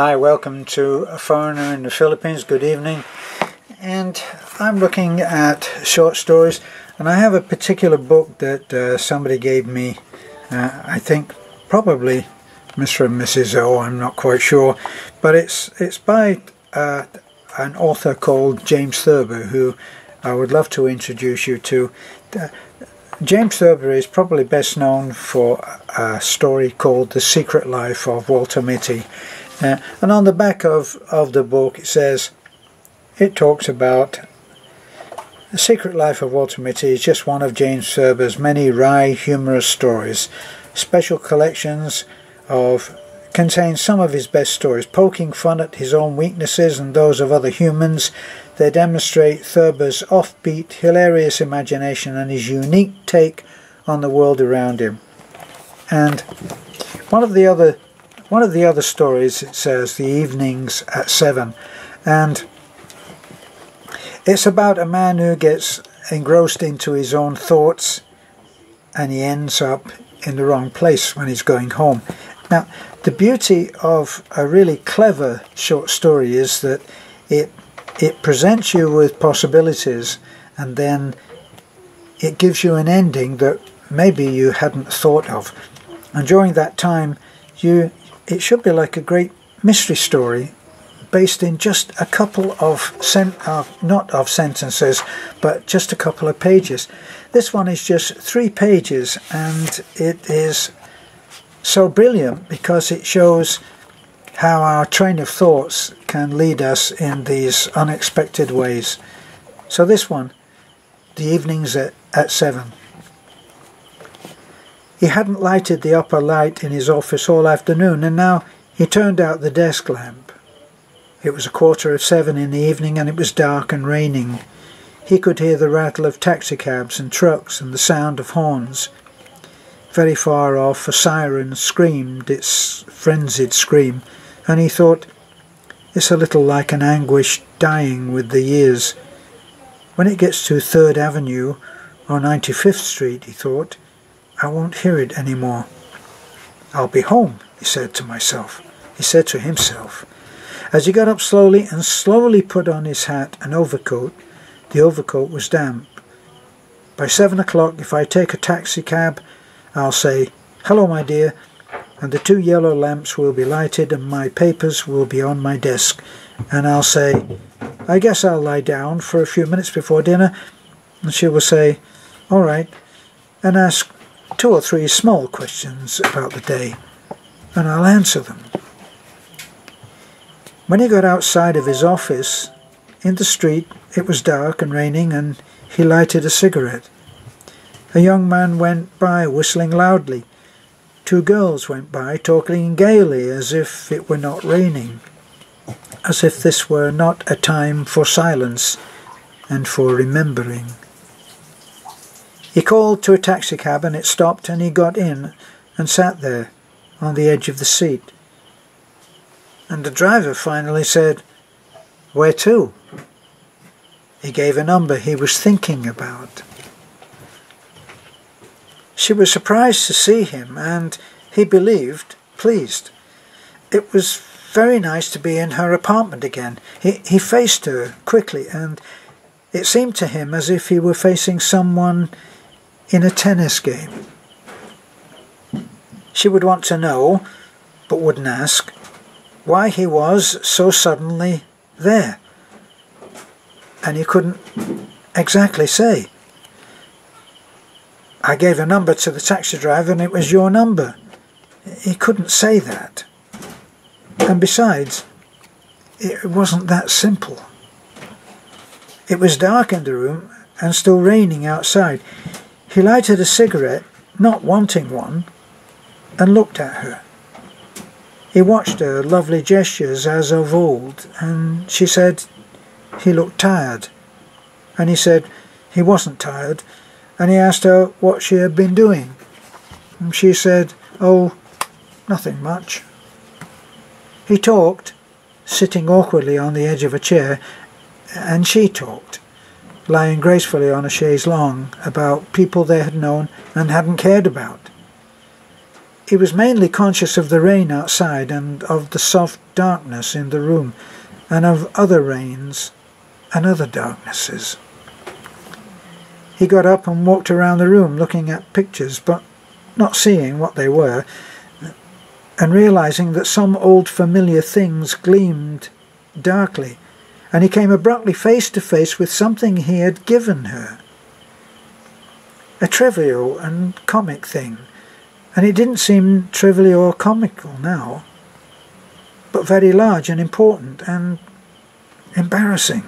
Hi, welcome to A Foreigner in the Philippines. Good evening. And I'm looking at short stories, and I have a particular book that somebody gave me, I think probably Mr. and Mrs. O, I'm not quite sure, but it's by an author called James Thurber, who I would love to introduce you to. James Thurber is probably best known for a story called The Secret Life of Walter Mitty. And on the back of the book it talks about The Secret Life of Walter Mitty is just one of James Thurber's many wry, humorous stories. Special collections contain some of his best stories, poking fun at his own weaknesses and those of other humans. They demonstrate Thurber's offbeat, hilarious imagination and his unique take on the world around him. And one of the other stories, it says The Evenings at 7, and it's about a man who gets engrossed into his own thoughts and he ends up in the wrong place when he's going home. Now, the beauty of a really clever short story is that it presents you with possibilities, and then it gives you an ending that maybe you hadn't thought of. And during that time, it should be like a great mystery story based in just a couple of not of sentences, but just a couple of pages. This one is just 3 pages, and it is so brilliant because it shows how our train of thoughts can lead us in these unexpected ways. So this one, The Evenings at 7. He hadn't lighted the upper light in his office all afternoon, and now he turned out the desk lamp. It was 7:15 in the evening, and it was dark and raining. He could hear the rattle of taxicabs and trucks and the sound of horns. Very far off, a siren screamed its frenzied scream, and he thought, it's a little like an anguish dying with the years. When it gets to 3rd Avenue or 95th Street, he thought, I won't hear it any more. I'll be home, he said to himself. As he got up slowly and slowly put on his hat and overcoat, the overcoat was damp. By 7 o'clock, if I take a taxicab, I'll say, hello, my dear, and the 2 yellow lamps will be lighted and my papers will be on my desk. And I'll say, I guess I'll lie down for a few minutes before dinner. And she will say, all right, and ask 2 or 3 small questions about the day, and I'll answer them. When he got outside of his office, in the street, it was dark and raining, and he lighted a cigarette. A young man went by whistling loudly. 2 girls went by talking gaily as if it were not raining, as if this were not a time for silence and for remembering. He called to a taxicab and it stopped, and he got in and sat there on the edge of the seat. And the driver finally said, where to? He gave a number he was thinking about. She was surprised to see him, and he believed pleased. It was very nice to be in her apartment again. He faced her quickly, and it seemed to him as if he were facing someone in a tennis game. She would want to know, but wouldn't ask, why he was so suddenly there. And he couldn't exactly say. I gave a number to the taxi driver and it was your number. He couldn't say that. And besides, it wasn't that simple. It was dark in the room and still raining outside. He lighted a cigarette, not wanting one, and looked at her. He watched her lovely gestures as of old, and she said he looked tired. And he said he wasn't tired, and he asked her what she had been doing. And she said, oh, nothing much. He talked, sitting awkwardly on the edge of a chair, and she talked, lying gracefully on a chaise longue, about people they had known and hadn't cared about. he was mainly conscious of the rain outside and of the soft darkness in the room and of other rains and other darknesses. He got up and walked around the room looking at pictures but not seeing what they were, and realizing that some old familiar things gleamed darkly, and he came abruptly face to face with something he had given her. A trivial and comic thing, and it didn't seem trivial or comical now, but very large and important and embarrassing.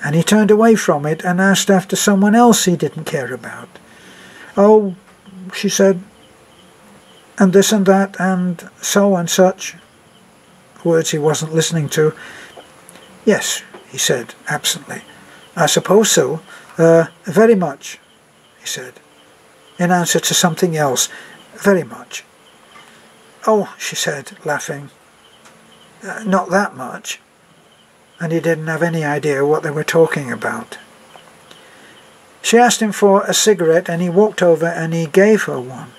And he turned away from it and asked after someone else he didn't care about. "Oh," she said, "and this and that, and so and such," words he wasn't listening to. "Yes," he said absently, "I suppose so. Very much," he said, in answer to something else. "Very much." "Oh," she said, laughing, "not that much." And he didn't have any idea what they were talking about. She asked him for a cigarette, and he walked over and he gave her one,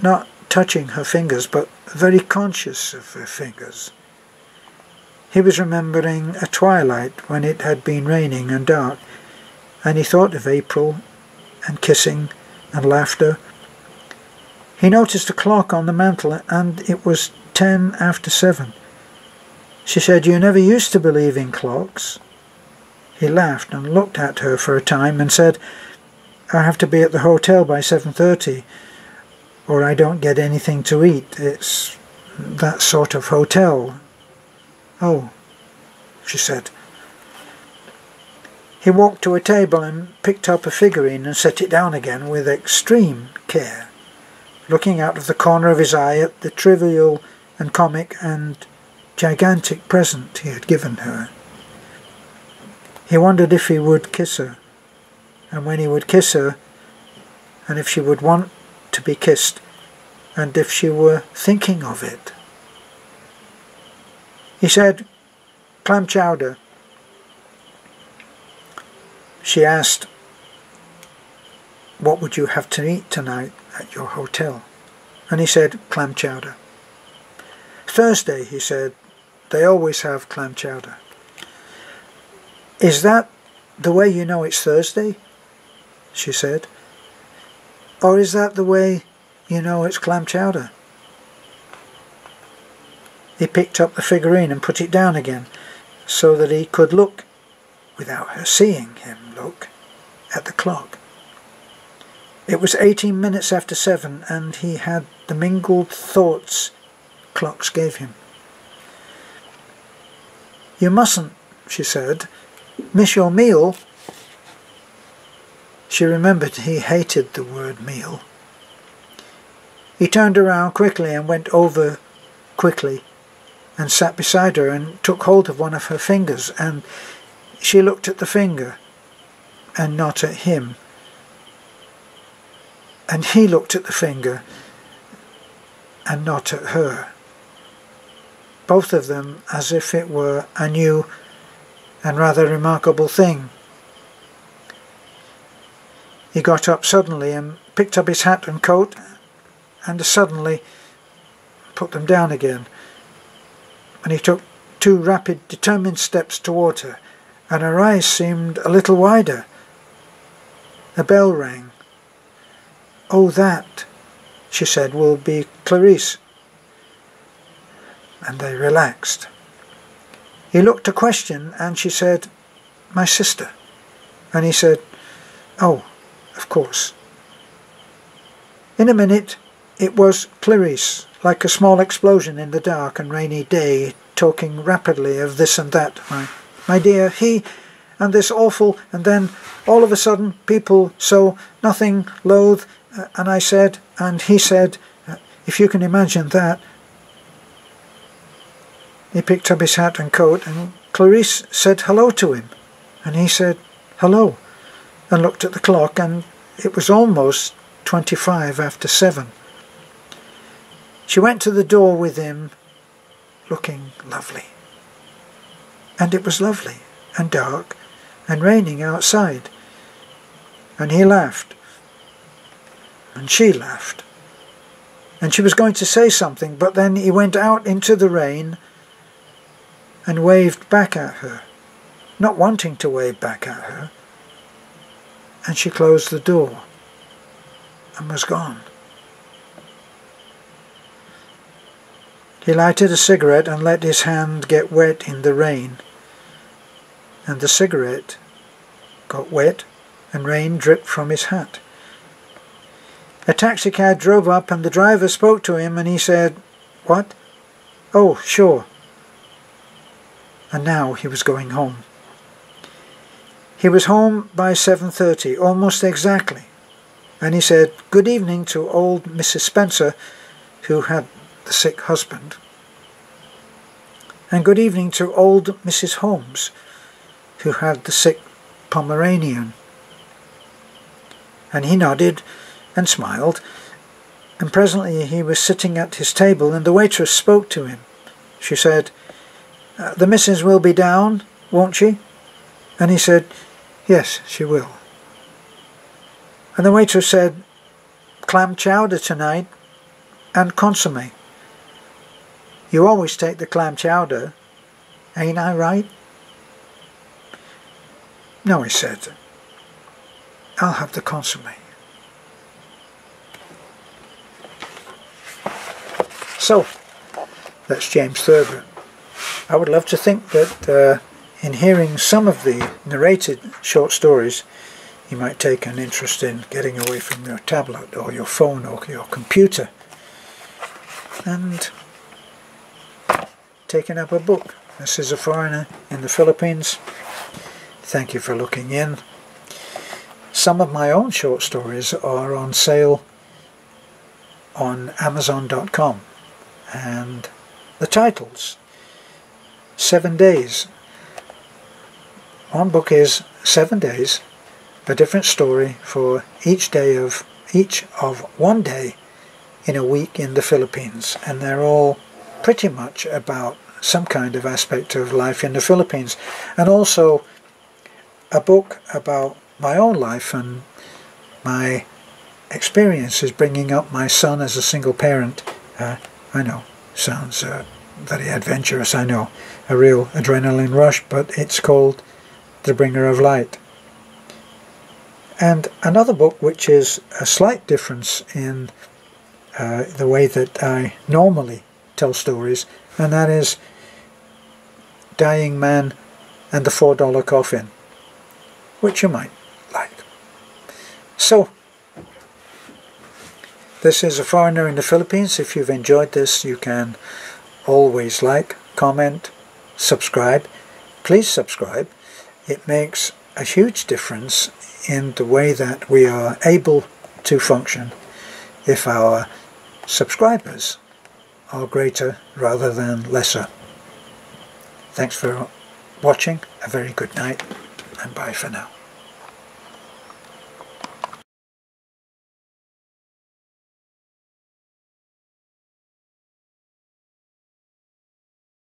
not touching her fingers, but very conscious of her fingers. He was remembering a twilight when it had been raining and dark, and he thought of April and kissing and laughter. He noticed a clock on the mantel, and it was 10 after 7. She said, "You never used to believe in clocks." He laughed and looked at her for a time and said, "I have to be at the hotel by 7:30, or I don't get anything to eat. It's that sort of hotel." "Oh," she said. He walked to a table and picked up a figurine and set it down again with extreme care, looking out of the corner of his eye at the trivial and comic and gigantic present he had given her. He wondered if he would kiss her, and when he would kiss her, and if she would want to be kissed, and if she were thinking of it. He said, "Clam chowder." She asked, "What would you have to eat tonight at your hotel?" And he said, "Clam chowder." "Thursday," he said, "they always have clam chowder." "Is that the way you know it's Thursday?" she said. "Or is that the way you know it's clam chowder?" He picked up the figurine and put it down again, so that he could look, without her seeing him look, at the clock. It was 18 minutes after 7, and he had the mingled thoughts clocks gave him. "You mustn't," she said, "miss your meal." She remembered he hated the word meal. He turned around quickly and went over quickly and sat beside her and took hold of one of her fingers, and she looked at the finger and not at him. And he looked at the finger and not at her. Both of them as if it were a new and rather remarkable thing. He got up suddenly and picked up his hat and coat, and suddenly put them down again. And he took 2 rapid, determined steps toward her, and her eyes seemed a little wider. A bell rang. "Oh, that," she said, "will be Clarice." And they relaxed. He looked a question, and she said, "My sister." And he said, "Oh, of course." In a minute it was Clarice, like a small explosion in the dark and rainy day, talking rapidly of this and that. My dear, he, and this awful, and then all of a sudden people, so nothing loath, and I said, and he said, if you can imagine that." He picked up his hat and coat, and Clarice said hello to him, and he said hello, and looked at the clock, and it was almost 25 after 7. She went to the door with him, looking lovely. And it was lovely, and dark, and raining outside. And he laughed, and she laughed, and she was going to say something, but then he went out into the rain and waved back at her, not wanting to wave back at her, and she closed the door and was gone. He lighted a cigarette and let his hand get wet in the rain, and the cigarette got wet and rain dripped from his hat. A taxicab drove up and the driver spoke to him and he said, "What? Oh, sure." And now he was going home. He was home by 7:30, almost exactly, and he said good evening to old Mrs. Spencer, who had the sick husband, and good evening to old Mrs. Holmes, who had the sick Pomeranian. And he nodded and smiled, and presently he was sitting at his table and the waitress spoke to him. She said, "The missus will be down, won't she?" And he said, "Yes, she will." And the waitress said, "Clam chowder tonight and consomme. You always take the clam chowder, ain't I right?" "No," he said, "I'll have the consomme." So, that's James Thurber. I would love to think that in hearing some of the narrated short stories, you might take an interest in getting away from your tablet or your phone or your computer and taking up a book. This is a foreigner in the Philippines. Thank you for looking in. Some of my own short stories are on sale on Amazon.com, and the titles: 7 Days. One book is 7 days, a different story for each of 1 day in a week in the Philippines, and they're all pretty much about some kind of aspect of life in the Philippines, and also a book about my own life and my experiences bringing up my son as a single parent. I know, sounds very adventurous, I know, a real adrenaline rush, but it's called The Bringer of Light. And another book which is a slight difference in the way that I normally tell stories, and that is Dying Man and the $4 Coffin, which you might like. So, this is a foreigner in the Philippines. If you've enjoyed this, you can always like, comment, subscribe. Please subscribe. It makes a huge difference in the way that we are able to function if our subscribers are greater rather than lesser. Thanks for watching. A very good night, and bye for now.